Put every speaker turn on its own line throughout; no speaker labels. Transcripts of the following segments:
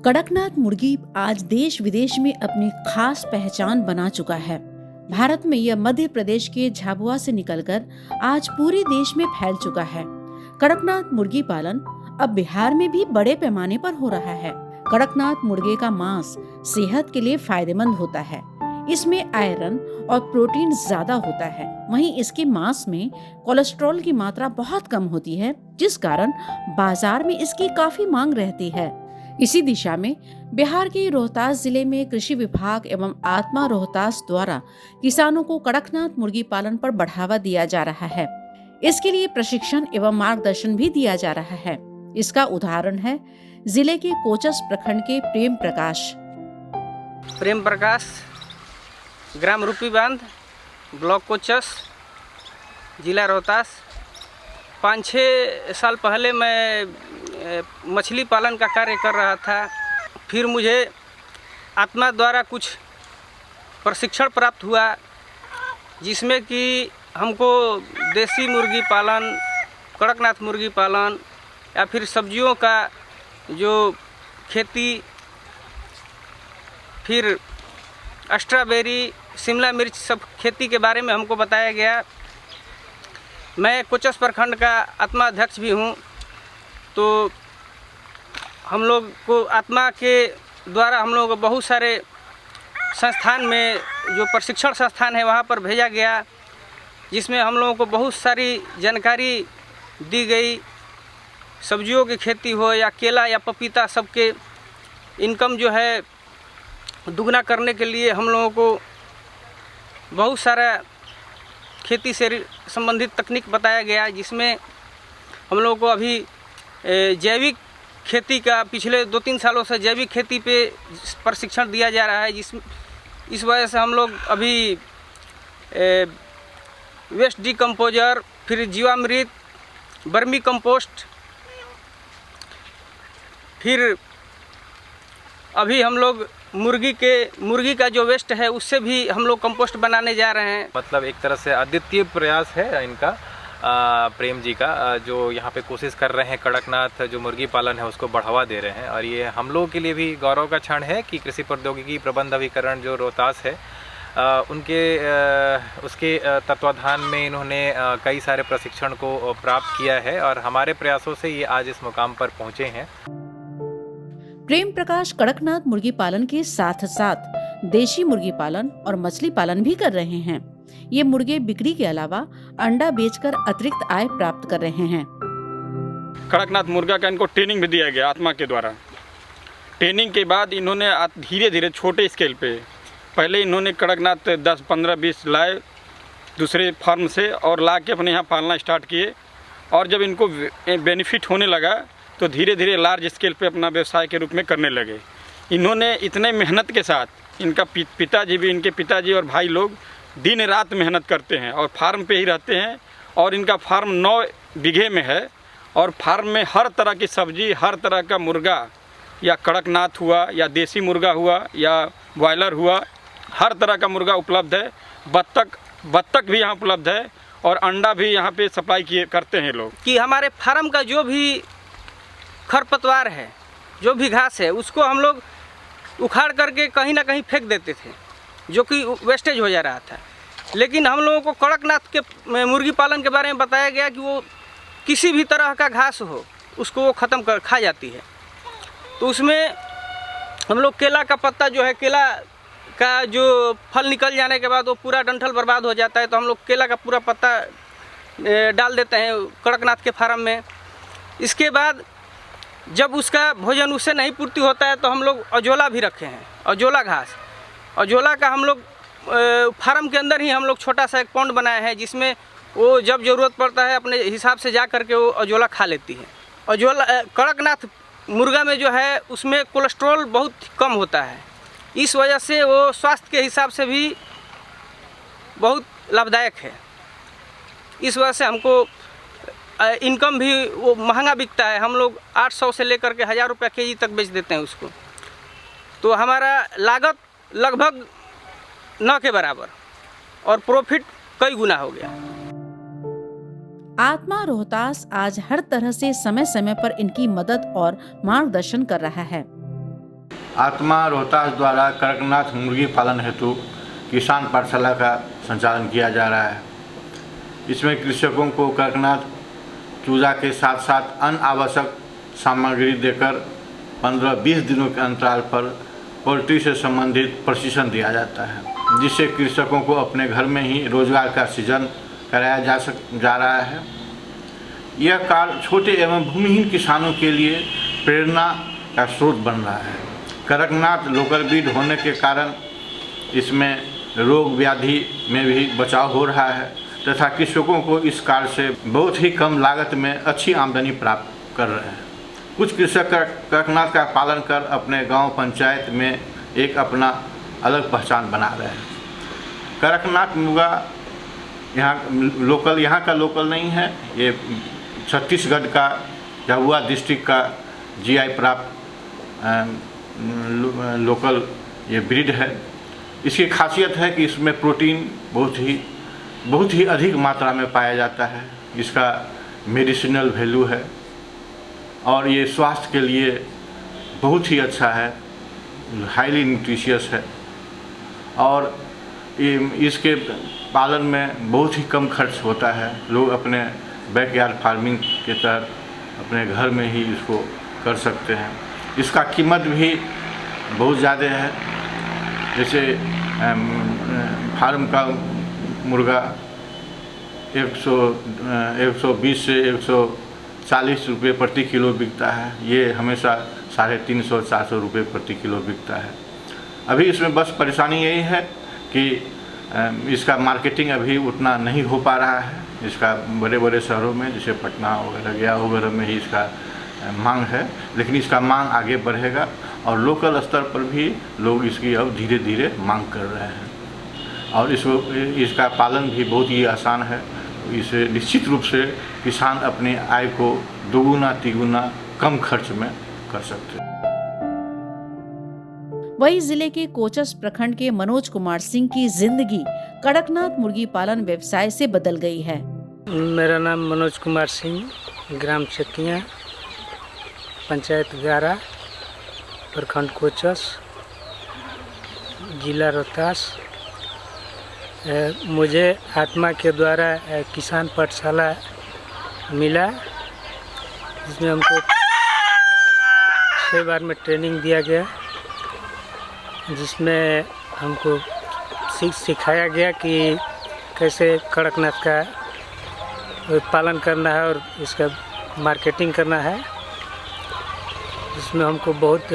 कड़कनाथ मुर्गी आज देश विदेश में अपनी खास पहचान बना चुका है। भारत में यह मध्य प्रदेश के झाबुआ से निकलकर आज पूरे देश में फैल चुका है। कड़कनाथ मुर्गी पालन अब बिहार में भी बड़े पैमाने पर हो रहा है। कड़कनाथ मुर्गे का मांस सेहत के लिए फायदेमंद होता है। इसमें आयरन और प्रोटीन ज्यादा होता है। वहीं इसके मांस में कोलेस्ट्रॉल की मात्रा बहुत कम होती है, जिस कारण बाजार में इसकी काफी मांग रहती है। इसी दिशा में बिहार के रोहतास जिले में कृषि विभाग एवं आत्मा रोहतास द्वारा किसानों को कड़कनाथ मुर्गी पालन पर बढ़ावा दिया जा रहा है। इसके लिए प्रशिक्षण एवं मार्गदर्शन भी दिया जा रहा है। इसका उदाहरण है जिले के कोचस प्रखंड के
प्रेम प्रकाश ग्राम रूपी बांध, ब्लॉक कोचस, जिला रोहतास। 5-6 साल पहले मैं मछली पालन का कार्य कर रहा था। फिर मुझे आत्मा द्वारा कुछ प्रशिक्षण प्राप्त हुआ, जिसमें कि हमको देसी मुर्गी पालन, कड़कनाथ मुर्गी पालन या फिर सब्जियों का जो खेती, फिर स्ट्रॉबेरी, शिमला मिर्च, सब खेती के बारे में हमको बताया गया। मैं कोचस प्रखंड का आत्मा अध्यक्ष भी हूँ। तो हम लोग को आत्मा के द्वारा हम लोग को बहुत सारे संस्थान में, जो प्रशिक्षण संस्थान है, वहाँ पर भेजा गया, जिसमें हम लोगों को बहुत सारी जानकारी दी गई। सब्जियों की खेती हो या केला या पपीता, सबके इनकम जो है दुगना करने के लिए हम लोगों को बहुत सारा खेती से संबंधित तकनीक बताया गया, जिसमें हम लोगों को अभी जैविक खेती का पिछले 2-3 सालों से जैविक खेती पे प्रशिक्षण दिया जा रहा है। इस वजह से हम लोग अभी वेस्ट डिकम्पोजर, फिर जीवामृत, वर्मी कंपोस्ट, फिर अभी हम लोग मुर्गी का जो वेस्ट है उससे भी हम लोग कंपोस्ट बनाने जा रहे हैं।
मतलब एक तरह से अद्वितीय प्रयास है इनका, प्रेम जी का, जो यहाँ पे कोशिश कर रहे हैं कड़कनाथ जो मुर्गी पालन है उसको बढ़ावा दे रहे हैं। और ये हम लोगों के लिए भी गौरव का क्षण है कि कृषि प्रौद्योगिकी प्रबंध अभिकरण जो रोहतास है, उसके तत्वाधान में इन्होंने कई सारे प्रशिक्षण को प्राप्त किया है और हमारे प्रयासों से ये आज इस मुकाम पर पहुँचे हैं।
प्रेम प्रकाश कड़कनाथ मुर्गी पालन के साथ साथ देशी मुर्गी पालन और मछली पालन भी कर रहे हैं। ये मुर्गे बिक्री के अलावा अंडा बेचकर अतिरिक्त आय प्राप्त कर रहे हैं।
कड़कनाथ मुर्गा का इनको ट्रेनिंग भी दिया गया आत्मा के द्वारा। ट्रेनिंग के बाद इन्होंने धीरे धीरे छोटे स्केल पे, पहले इन्होंने कड़कनाथ 10, 15, 20 लाए दूसरे फार्म से और ला के अपने यहाँ पालना स्टार्ट किए। और जब इनको बेनिफिट होने लगा तो धीरे धीरे लार्ज स्केल पे अपना व्यवसाय के रूप में करने लगे। इन्होंने इतने मेहनत के साथ, इनका पिताजी भी, इनके पिताजी और भाई लोग दिन रात मेहनत करते हैं और फार्म पे ही रहते हैं। और इनका फार्म 9 बीघे में है और फार्म में हर तरह की सब्जी, हर तरह का मुर्गा, या कड़कनाथ हुआ या देसी मुर्गा हुआ या बॉयलर हुआ, हर तरह का मुर्गा उपलब्ध है। बत्तख भी यहाँ उपलब्ध है और अंडा भी यहाँ पे सप्लाई करते हैं लोग।
कि हमारे फार्म का जो भी खरपतवार है, जो भी घास है, उसको हम लोग उखाड़ करके कहीं ना कहीं फेंक देते थे, जो कि वेस्टेज हो जा रहा था। लेकिन हम लोगों को कड़कनाथ के मुर्गी पालन के बारे में बताया गया कि वो किसी भी तरह का घास हो उसको वो ख़त्म कर खा जाती है। तो उसमें हम लोग केला का पत्ता जो है, केला का जो फल निकल जाने के बाद वो पूरा डंठल बर्बाद हो जाता है, तो हम लोग केला का पूरा पत्ता डाल देते हैं कड़कनाथ के फार्म में। इसके बाद जब उसका भोजन उससे नहीं पूर्ति होता है तो हम लोग अजोला भी रखे हैं, अजोला घास। अजोला का हम लोग फार्म के अंदर ही हम लोग छोटा सा एक पॉन्ड बनाया है, जिसमें वो जब ज़रूरत पड़ता है अपने हिसाब से जा करके वो अजोला खा लेती है। अजोला कड़कनाथ मुर्गा में जो है उसमें कोलेस्ट्रॉल बहुत कम होता है, इस वजह से वो स्वास्थ्य के हिसाब से भी बहुत लाभदायक है। इस वजह से हमको इनकम भी वो महंगा बिकता है। हम लोग 800 से लेकर के 1000 रुपये केजी तक बेच देते हैं उसको। तो हमारा लागत लगभग 9 के बराबर और प्रॉफिट कई गुना हो गया।
आत्मा रोहतास आज हर तरह से समय समय पर इनकी मदद और मार्गदर्शन कर रहा है।
आत्मा रोहतास द्वारा कड़कनाथ मुर्गी पालन हेतु किसान पाठशाला का संचालन किया जा रहा है। इसमें कृषकों को कड़कनाथ चूजा के साथ साथ अन्य आवश्यक सामग्री देकर 15-20 दिनों के अंतराल पर पोल्ट्री से संबंधित प्रशिक्षण दिया जाता है, जिससे कृषकों को अपने घर में ही रोजगार का सृजन कराया जा रहा है। यह कार्य छोटे एवं भूमिहीन किसानों के लिए प्रेरणा का स्रोत बन रहा है। कड़कनाथ लोकल ब्रीड होने के कारण इसमें रोग व्याधि में भी बचाव हो रहा है तथा कृषकों को इस कार्य से बहुत ही कम लागत में अच्छी आमदनी प्राप्त कर रहे हैं। कुछ कृषक कड़कनाथ का पालन कर अपने गांव पंचायत में एक अपना अलग पहचान बना रहे हैं। कड़कनाथ मुर्गा यहाँ का लोकल नहीं है, ये छत्तीसगढ़ का झाबुआ डिस्ट्रिक्ट का जीआई प्राप्त लोकल ये ब्रीड है। इसकी खासियत है कि इसमें प्रोटीन बहुत ही अधिक मात्रा में पाया जाता है। इसका मेडिसिनल वैल्यू है और ये स्वास्थ्य के लिए बहुत ही अच्छा है, हाईली न्यूट्रिशियस है और इसके पालन में बहुत ही कम खर्च होता है। लोग अपने बैकयार्ड फार्मिंग के तहत अपने घर में ही इसको कर सकते हैं। इसका कीमत भी बहुत ज़्यादा है। जैसे फार्म का मुर्गा 120 से 140 रुपये प्रति किलो बिकता है। ये हमेशा 350-400 रुपये प्रति किलो बिकता है। अभी इसमें बस परेशानी यही है कि इसका मार्केटिंग अभी उतना नहीं हो पा रहा है। इसका बड़े बड़े शहरों में जैसे पटना वगैरह गया वगैरह में ही इसका मांग है, लेकिन इसका मांग आगे बढ़ेगा और लोकल स्तर पर भी लोग इसकी अब धीरे धीरे मांग कर रहे हैं और इसका पालन भी बहुत ही आसान है। इसे निश्चित रूप से किसान अपनी आय को दोगुना तिगुना कम खर्च में कर सकते हैं।
वहीं जिले के कोचस प्रखंड के मनोज कुमार सिंह की जिंदगी कड़कनाथ मुर्गी पालन व्यवसाय से बदल गई है।
मेरा नाम मनोज कुमार सिंह, ग्राम चकिया, पंचायत गारा, प्रखंड कोचस, जिला रोहतास। मुझे आत्मा के द्वारा किसान पाठशाला मिला, जिसमें हमको 6 बार में ट्रेनिंग दिया गया, जिसमें हमको सिखाया गया कि कैसे कड़कनाथ का पालन करना है और इसका मार्केटिंग करना है। जिसमें हमको बहुत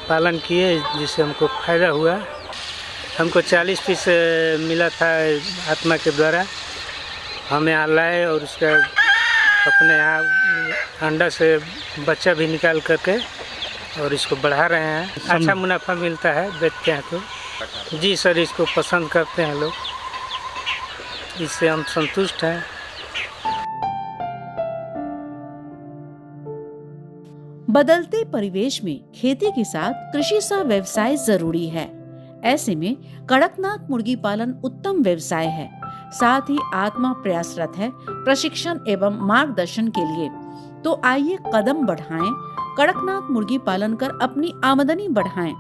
पालन किए, जिससे हमको फ़ायदा हुआ। हमको 40 पीस मिला था आत्मा के द्वारा। हम यहाँ लाए और उसका अपने यहाँ अंडा से बच्चा भी निकाल करके और इसको बढ़ा रहे हैं। अच्छा मुनाफा मिलता है बेचते हैं तो। जी सर, इसको पसंद करते हैं लोग, इससे हम संतुष्ट हैं।
बदलते परिवेश में खेती के साथ कृषि सा व्यवसाय जरूरी है। ऐसे में कड़कनाथ मुर्गी पालन उत्तम व्यवसाय है। साथ ही आत्मा प्रयासरत है प्रशिक्षण एवं मार्गदर्शन के लिए। तो आइए कदम बढ़ाएं, कड़कनाथ मुर्गी पालन कर अपनी आमदनी बढ़ाएं।